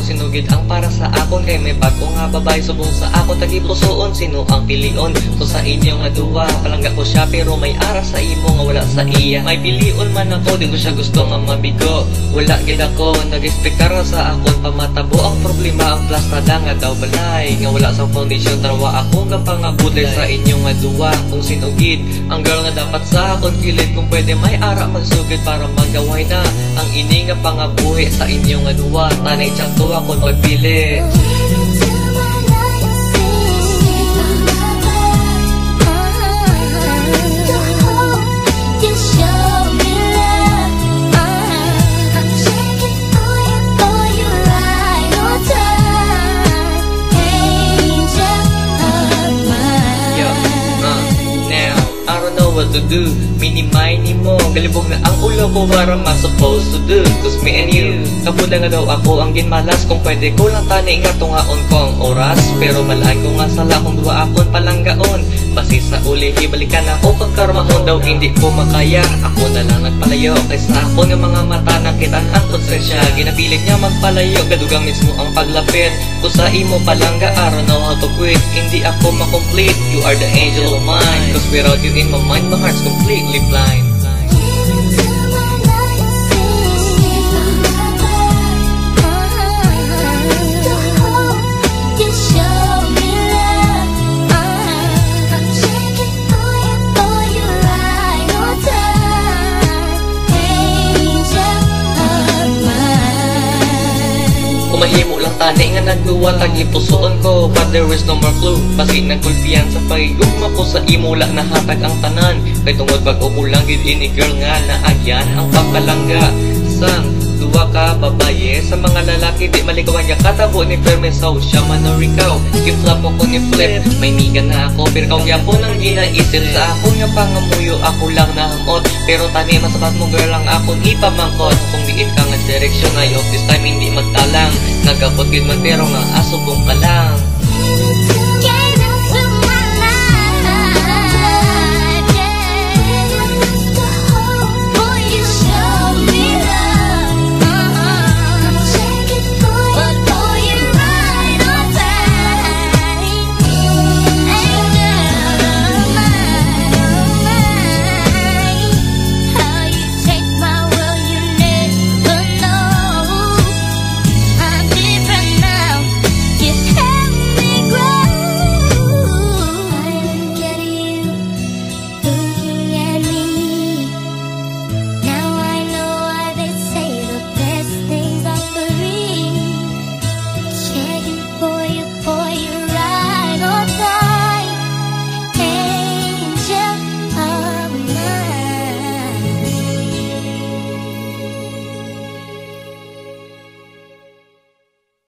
sinugid ang para sa akon. Kay may bago nga babay subong sa ako tagipusoon. Sino ang pilion? So sa inyo nga duwa, palangga ko siya pero may ara sa imo nga wala sa iya. May pilion man ako, di ko siya gusto nga mabigo. Wala gid ako, nag-expectar sa akon pamatabo. Ang problema ang plastada nga daw balay, nga wala sa foundation. Tarawa ako nga pangabudlay sa inyo nga duwa. Kung sinugid ang girl nga dapat sa akon kilid, kung pwede may ara magsugid para magaway na ang ini nga pangabuhi sa inyo nga duwa. Tanay tiyang tuwa kung magpili. What to do, mini-mini mo galibog na ang ulo ko para ma-supposed to do. Cause me and you, kabuda nga daw ako ang ginmalas. Kung pwede ko lang tani nga tungaon ko ang oras. Pero malaan ko nga sala kung duwa akon palanggaon. Basi sa uli, ibalikan ako pagkarmahon daw hindi ko makaya. Ako na lang nagpalayo, kaysa ako nga mga mata nakita ang konsensya. Ginapilit niya magpalayo, gadugang mismo ang paglapit. Kung sa imo palangga, I don't know how to quit. Hindi ako makomplete, you are the angel of mine. Cause without you in my mind, my heart's completely blind. Mahimo lang tani nga nagduwa tagipusoon ko, but there is no more clue. Basi nagkulpiyan sa pagigugma ko sa imo lang nahatag ang tanan. Kay tungod bago ko lang gid ini girl nga naagyan ang pagpalangga. Sang duwa ka babaye sa mga lalaki di malikawan ya katabo ni permesaw siya man or ikaw. Gi-flop ko ni flip, may miga na ako pero kaw yapo nang ginaisip sa ako nga pangamuyo ako lang nahamot. Pero tani masabat mo girl lang akong ipamangkot. Kung diin ka nga direksyon I hope this time hindi magtalang. Nagapot yun man pero nga asubong ka lang.